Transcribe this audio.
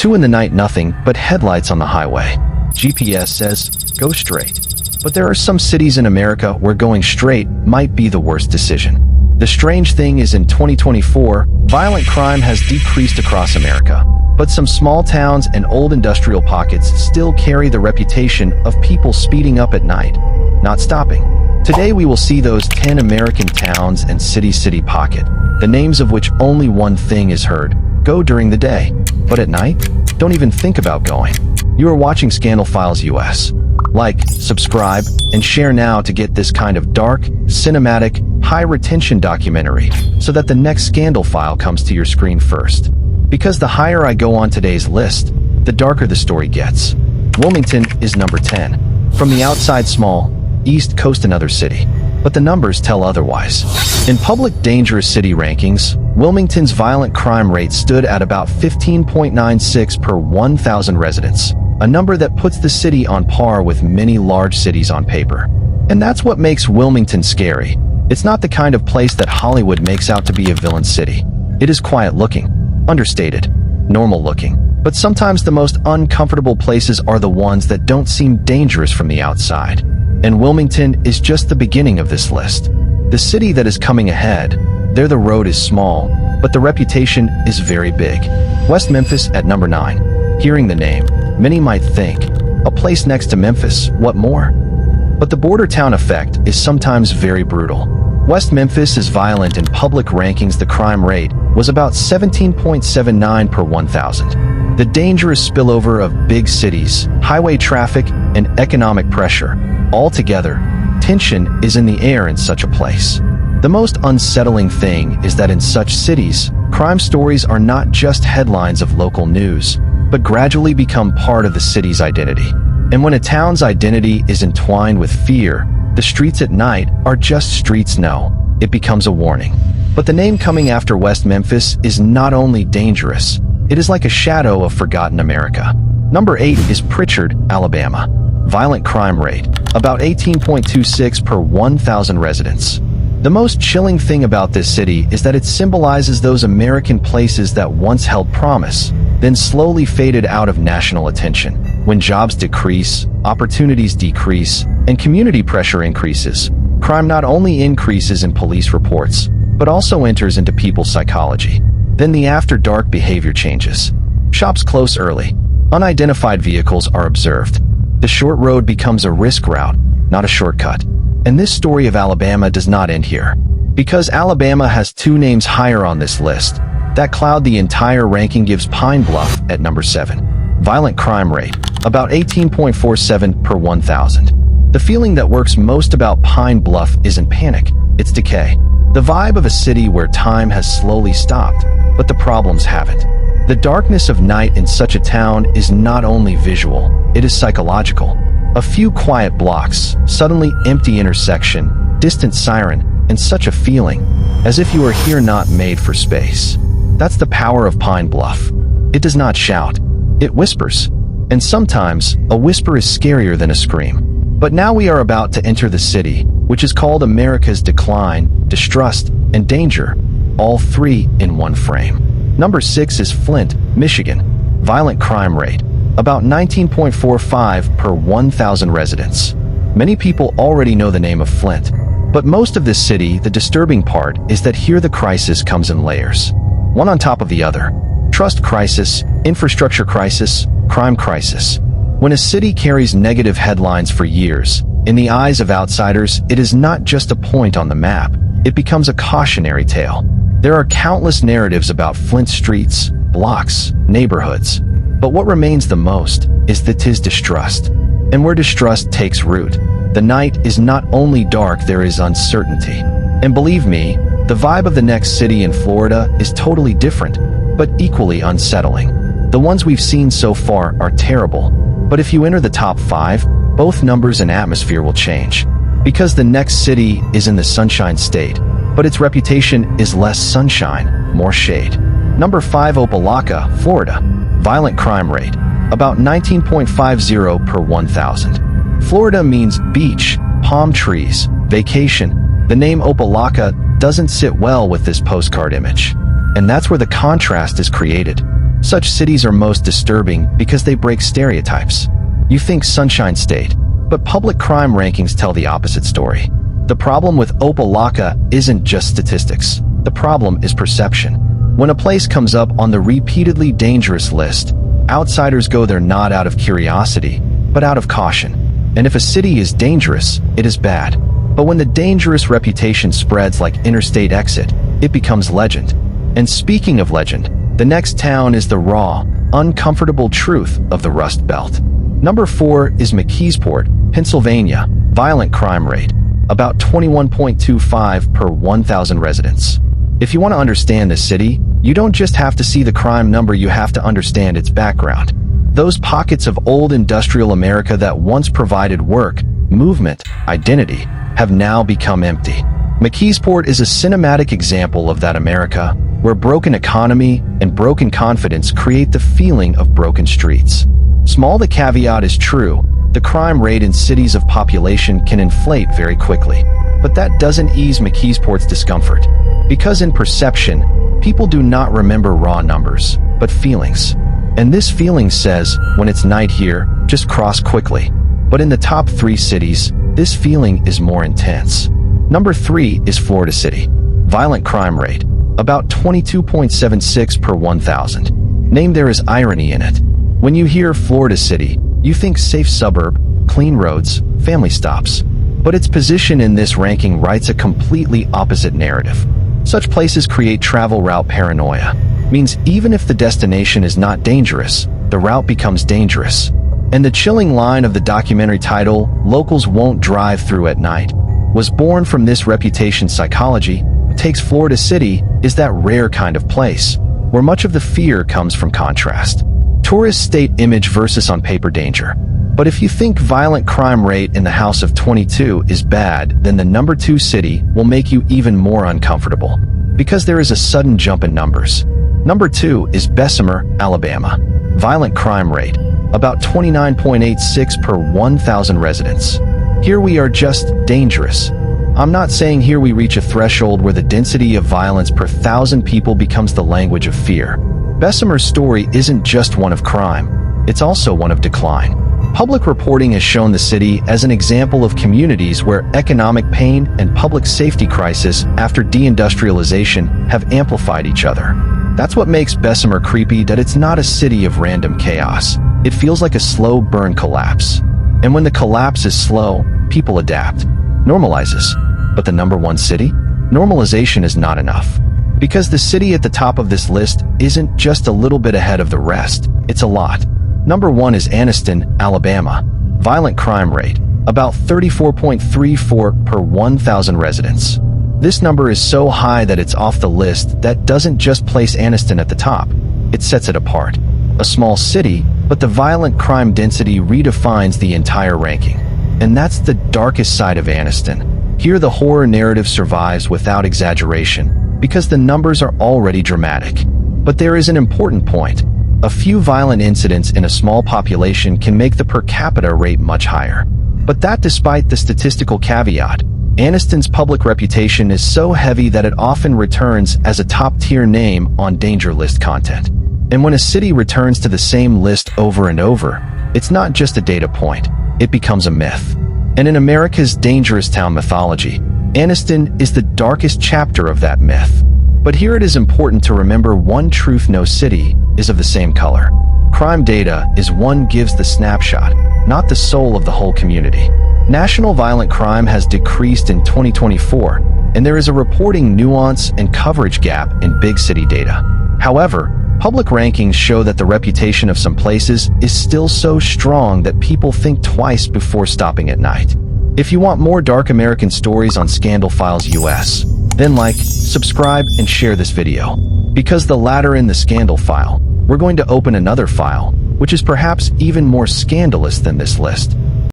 2 in the night, nothing but headlights on the highway. GPS says, go straight. But there are some cities in America where going straight might be the worst decision. The strange thing is, in 2024, violent crime has decreased across America. But some small towns and old industrial pockets still carry the reputation of people speeding up at night, not stopping. Today we will see those 10 American towns and city pocket, the names of which only one thing is heard: go during the day. But at night, don't even think about going. You are watching Scandal Files US. Like, subscribe, and share now to get this kind of dark, cinematic, high-retention documentary so that the next Scandal file comes to your screen first. Because the higher I go on today's list, the darker the story gets. Wilmington is number 10. From the outside small, East Coast another city. But the numbers tell otherwise. In public dangerous city rankings, Wilmington's violent crime rate stood at about 15.96 per 1,000 residents, a number that puts the city on par with many large cities on paper. And that's what makes Wilmington scary. It's not the kind of place that Hollywood makes out to be a villain city. It is quiet looking, understated, normal looking. But sometimes the most uncomfortable places are the ones that don't seem dangerous from the outside. And Wilmington is just the beginning of this list. The city that is coming ahead, there the road is small, but the reputation is very big. West Memphis at number 9. Hearing the name, many might think, a place next to Memphis, what more? But the border town effect is sometimes very brutal. West Memphis is violent. In public rankings, the crime rate was about 17.79 per 1,000. The dangerous spillover of big cities, highway traffic, and economic pressure. Altogether, tension is in the air in such a place. The most unsettling thing is that in such cities, crime stories are not just headlines of local news, but gradually become part of the city's identity. And when a town's identity is entwined with fear, the streets at night are just streets. No, it becomes a warning. But the name coming after West Memphis is not only dangerous, it is like a shadow of forgotten America. Number 8 is Pritchard, Alabama. Violent crime rate, about 18.26 per 1,000 residents. The most chilling thing about this city is that it symbolizes those American places that once held promise, then slowly faded out of national attention. When jobs decrease, opportunities decrease, and community pressure increases, crime not only increases in police reports, but also enters into people's psychology. Then the after-dark behavior changes. Shops close early. Unidentified vehicles are observed. The short road becomes a risk route, not a shortcut. And this story of Alabama does not end here. Because Alabama has 2 names higher on this list, that cloud the entire ranking gives Pine Bluff at number 7. Violent crime rate, about 18.47 per 1,000. The feeling that works most about Pine Bluff isn't panic, it's decay. The vibe of a city where time has slowly stopped, but the problems haven't. The darkness of night in such a town is not only visual, it is psychological. A few quiet blocks, suddenly empty intersection, distant siren, and such a feeling, as if you are here not made for space. That's the power of Pine Bluff. It does not shout, it whispers. And sometimes, a whisper is scarier than a scream. But now we are about to enter the city, which is called America's decline, distrust, and danger, all 3 in one frame. Number 6 is Flint, Michigan. Violent crime rate, about 19.45 per 1,000 residents. Many people already know the name of Flint, but most of this city, the disturbing part is that here the crisis comes in layers, one on top of the other. Trust crisis, infrastructure crisis, crime crisis. When a city carries negative headlines for years, in the eyes of outsiders, it is not just a point on the map, it becomes a cautionary tale. There are countless narratives about Flint streets, blocks, neighborhoods. But what remains the most is that 'tis distrust. And where distrust takes root, the night is not only dark, there is uncertainty. And believe me, the vibe of the next city in Florida is totally different, but equally unsettling. The ones we've seen so far are terrible, but if you enter the top 5, both numbers and atmosphere will change. Because the next city is in the Sunshine State, but its reputation is less sunshine, more shade. Number 5, Opelika, Florida. Violent crime rate, about 19.50 per 1,000. Florida means beach, palm trees, vacation. The name Opelika doesn't sit well with this postcard image. And that's where the contrast is created. Such cities are most disturbing because they break stereotypes. You think Sunshine State, but public crime rankings tell the opposite story. The problem with Opa-locka isn't just statistics. The problem is perception. When a place comes up on the repeatedly dangerous list, outsiders go there not out of curiosity, but out of caution. And if a city is dangerous, it is bad. But when the dangerous reputation spreads like Interstate Exit, it becomes legend. And speaking of legend, the next town is the raw, uncomfortable truth of the Rust Belt. Number 4 is McKeesport, Pennsylvania. Violent crime rate, about 21.25 per 1,000 residents. If you want to understand this city, you don't just have to see the crime number, you have to understand its background. Those pockets of old industrial America that once provided work, movement, identity, have now become empty. McKeesport is a cinematic example of that America, where broken economy and broken confidence create the feeling of broken streets. Small the caveat is true, the crime rate in cities of population can inflate very quickly. But that doesn't ease McKeesport's discomfort. Because in perception, people do not remember raw numbers, but feelings. And this feeling says, when it's night here, just cross quickly. But in the top 3 cities, this feeling is more intense. Number 3 is Florida City. Violent crime rate, about 22.76 per 1,000. Name there is irony in it. When you hear Florida City, you think safe suburb, clean roads, family stops. But its position in this ranking writes a completely opposite narrative. Such places create travel route paranoia. Means even if the destination is not dangerous, the route becomes dangerous. And the chilling line of the documentary title, "Locals Won't Drive Through at Night," was born from this reputation psychology. Takes Florida City is that rare kind of place, where much of the fear comes from contrast. Tourist state image versus on paper danger. But if you think violent crime rate in the House of 22 is bad, then the number 2 city will make you even more uncomfortable. Because there is a sudden jump in numbers. Number 2 is Bessemer, Alabama. Violent crime rate, about 29.86 per 1,000 residents. Here we are just dangerous. I'm not saying here we reach a threshold where the density of violence per 1,000 people becomes the language of fear. Bessemer's story isn't just one of crime, it's also one of decline. Public reporting has shown the city as an example of communities where economic pain and public safety crisis after deindustrialization have amplified each other. That's what makes Bessemer creepy, that it's not a city of random chaos. It feels like a slow burn collapse. And when the collapse is slow, people adapt. Normalizes. But the number 1 city? Normalization is not enough. Because the city at the top of this list isn't just a little bit ahead of the rest, it's a lot. Number 1 is Anniston, Alabama. Violent crime rate, about 34.34 per 1,000 residents. This number is so high that it's off the list. That doesn't just place Anniston at the top, it sets it apart. A small city, but the violent crime density redefines the entire ranking. And that's the darkest side of Anniston. Here the horror narrative survives without exaggeration, because the numbers are already dramatic. But there is an important point. A few violent incidents in a small population can make the per capita rate much higher. But that despite the statistical caveat, Anniston's public reputation is so heavy that it often returns as a top-tier name on danger list content. And when a city returns to the same list over and over, it's not just a data point, it becomes a myth. And in America's dangerous town mythology, Anniston is the darkest chapter of that myth. But here it is important to remember one truth: no city is of the same color. Crime data is one gives the snapshot, not the soul of the whole community. National violent crime has decreased in 2024, and there is a reporting nuance and coverage gap in big city data. However, public rankings show that the reputation of some places is still so strong that people think twice before stopping at night. If you want more dark American stories on Scandal Files US, then like, subscribe, and share this video. Because the latter in the Scandal File, we're going to open another file, which is perhaps even more scandalous than this list.